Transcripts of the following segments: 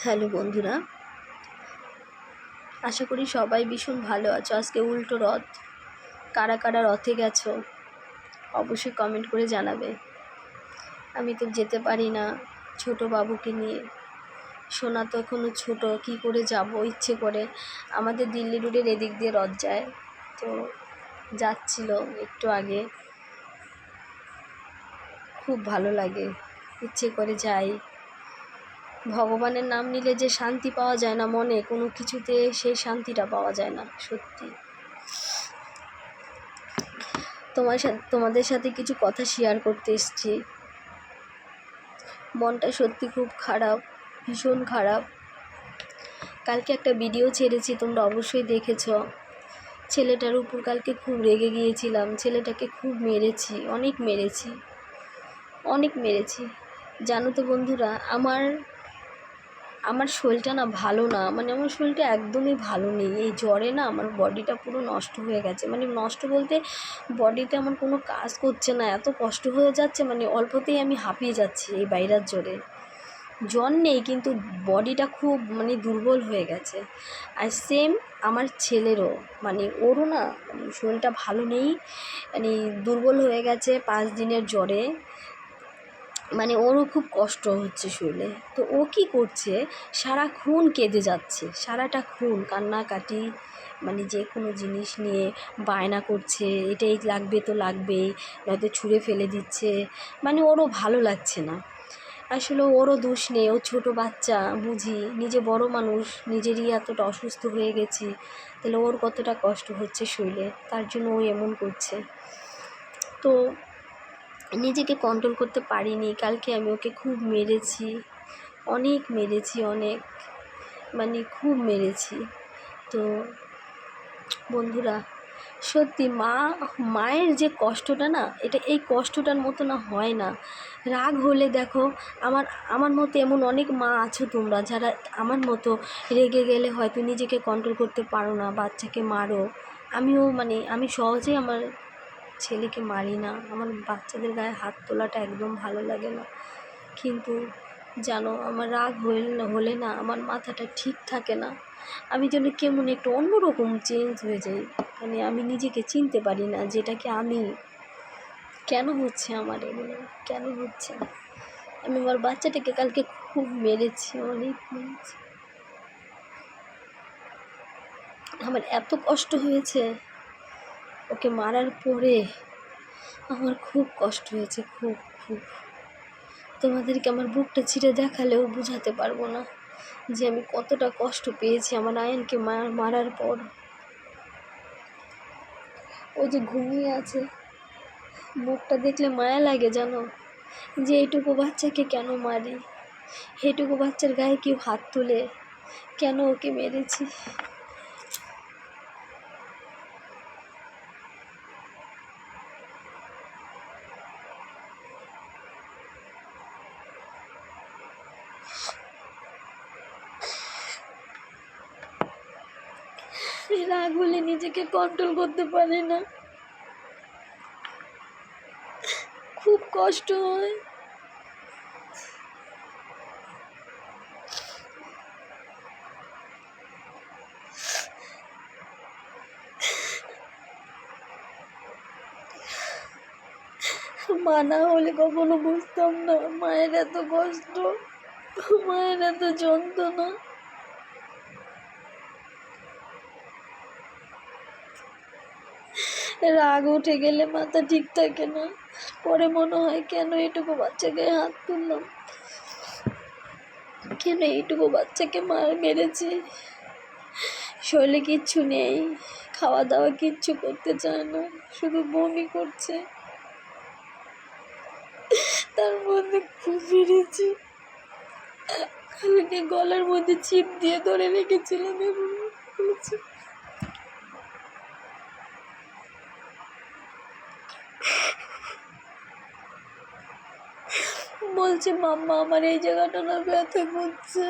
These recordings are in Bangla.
হ্যালো বন্ধুরা, আশা করি সবাই ভীষণ ভালো আছো। আজকে উল্টো রথ, কারা কারা রথে গেছো অবশ্যই কমেন্ট করে জানাবে। আমি তো যেতে পারি না ছোট বাবুকে নিয়ে, সোনা তো এখনও ছোট, কি করে যাব ইচ্ছে করে। আমাদের দিল্লি রোডের এদিক দিয়ে রথ যায়, তো যাচ্ছিল একটু আগে, খুব ভালো লাগে, ইচ্ছে করে যাই। ভগবানের নাম নিলে যে শান্তি পাওয়া যায় না মনে, কোনো কিছুতে সেই শান্তিটা পাওয়া যায় না। সত্যি তোমাদের সাথে কিছু কথা শেয়ার করতে এসেছি। মনটা সত্যি খুব খারাপ, ভীষণ খারাপ। কালকে একটা ভিডিও ছেড়েছি, তোমরা অবশ্যই দেখেছ। ছেলেটার উপর কালকে খুব রেগে গিয়েছিলাম। ছেলেটাকে খুব মেরেছি, অনেক মেরেছি। জানো তো বন্ধুরা, আমার শরীরটা না ভালো না, আমার শরীরটা একদমই ভালো নেই। এই জ্বরে না আমার বডিটা পুরো নষ্ট হয়ে গেছে। নষ্ট বলতে বডিতে আমার কোনো কাজ করছে না, এত কষ্ট হয়ে যাচ্ছে, অল্পতেই আমি হাঁপিয়ে যাচ্ছি এই বাইরের জ্বরে। জ্বর নেই কিন্তু বডিটা খুব দুর্বল হয়ে গেছে। আর সেম আমার ছেলেরও, ওরও না শরীরটা ভালো নেই, দুর্বল হয়ে গেছে 5 দিনের জ্বরে। ওরও খুব কষ্ট হচ্ছে শরীরে। তো ও কী করছে, সারাক্ষণ কেঁদে যাচ্ছে, সারাটা খুন কান্নাকাটি, যে কোনো জিনিস নিয়ে বায়না করছে, এটাই লাগবে তো লাগবেই, নয়তো ছুঁড়ে ফেলে দিচ্ছে। ওরও ভালো লাগছে না। আসলে ওরও দোষ নেই, ও ছোটো বাচ্চা, বুঝি, নিজে বড় মানুষ, নিজেরই এতটা অসুস্থ হয়ে গেছি, তাহলে ওর কতটা কষ্ট হচ্ছে শরীরে, তার জন্য ও এমন করছে। তো নিজেকে কন্ট্রোল করতে পারিনি। কালকে আমি ওকে খুব মেরেছি, অনেক খুব মেরেছি। তো বন্ধুরা, সত্যি মায়ের যে কষ্টটা না, এই কষ্টটার মতো না হয় না। রাগ হলে দেখো, আমার মতো এমন অনেক মা আছো তোমরা, যারা আমার মতো রেগে গেলে হয়তো নিজেকে কন্ট্রোল করতে পারো না, বাচ্চাকে মারো। আমি সহজেই আমার ছেলেকে মারি না, আমার বাচ্চাদের গায়ে হাত তোলাটা একদম ভালো লাগে না। কিন্তু জানো, আমার রাগ হলে না আমার মাথাটা ঠিক থাকে না, আমি যেন কেমন একটু অন্যরকম চেঞ্জ হয়ে যাই। আমি নিজেকে চিনতে পারি না, যেটাকে আমি, কেন হচ্ছে আমার এগুলো, কেন হচ্ছে। আমি আমার বাচ্চাটাকে কালকে খুব মেরেছি, অনেক মেরেছি। আমার এত কষ্ট হয়েছে ওকে মারার পরে, আমার খুব কষ্ট হয়েছে, খুব খুব। তোমাদেরকে আমার বুকটা ছিঁড়ে দেখালেও বোঝাতে পারবো না যে আমি কতটা কষ্ট পেয়েছি আমার আয়নকে মারার পর। ও যে ঘুমিয়ে আছে, মুখটা দেখলে মায়া লাগে, জানো, যে এইটুকু বাচ্চাকে কেন মারি, এইটুকু বাচ্চার গায়ে কেউ হাত তুলে, কেন ওকে মেরেছি। রাগ হলে নিজেকে কন্ট্রোল করতে পারি না, খুব কষ্ট হয়। মা না হলে কখনো বুঝতাম না মায়ের এত কষ্ট, মায়ের এত যন্ত্রণা। রাগ উঠে গেলে মাথা ঠিক থাকে না, পরে মনে হয় কেন এইটুকু বাচ্চাকে হাত তুললাম, কেন এইটুকু বাচ্চাকে মেরেছি। শরীরে কিচ্ছু নেই, খাওয়া দাওয়া কিচ্ছু করতে চায় না, শুধু বমি করছে, তার মধ্যে খুব মেরেছি। কালকে গলার মধ্যে চিপ দিয়ে ধরে রেখেছিলাম এবং বলছে মাম্মা আমার এই জায়গাটা না ব্যথা করছে।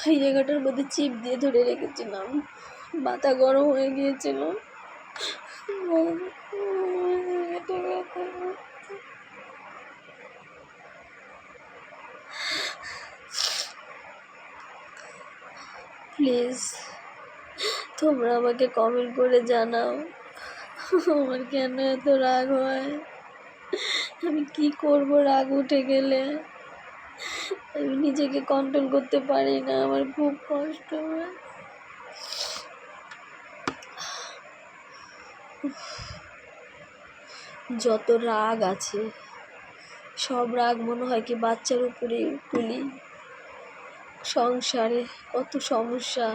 এই জায়গাটার মধ্যে চিপ দিয়ে ধরে রেখেছিলাম, মাথা গরম হয়ে গিয়েছিল। প্লিজ তোমরা আমাকে কমেন্ট করে জানাও আমার কেন এত রাগ হয়, আমি কি করব রাগ উঠে গেলে, আমি নিজেকে কন্ট্রোল করতে পারি না, আমার খুব কষ্ট হয়। যত রাগ আছে সব রাগ মনে হয় কি বাচ্চার উপরে তুলি। সংসারে কত সমস্যা,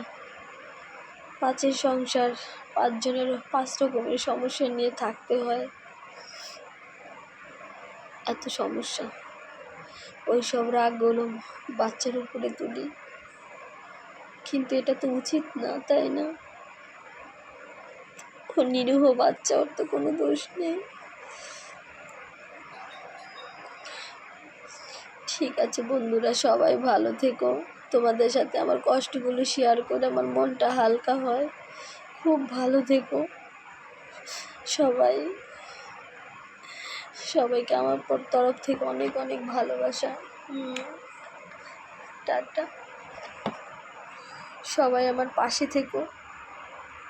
5 সংসার, 5 জনের 5 রকমের সমস্যা নিয়ে থাকতে হয়, এত সমস্যা। ওই সব রাগগুলো বাচ্চার উপরে তুলি, কিন্তু এটা তো উচিত না, তাই না? ও নিরীহ বাচ্চা, ওর তো কোনো দোষ নেই। ঠিক আছে বন্ধুরা, সবাই ভালো থেকো। তোমাদের সাথে আমার কষ্টগুলো শেয়ার করে আমার মনটা হালকা হয়। খুব ভালো থেকো সবাই। সবাইকে আমার তরফ থেকে অনেক অনেক ভালোবাসা। টাটা। সবাই আমার পাশে থেকো।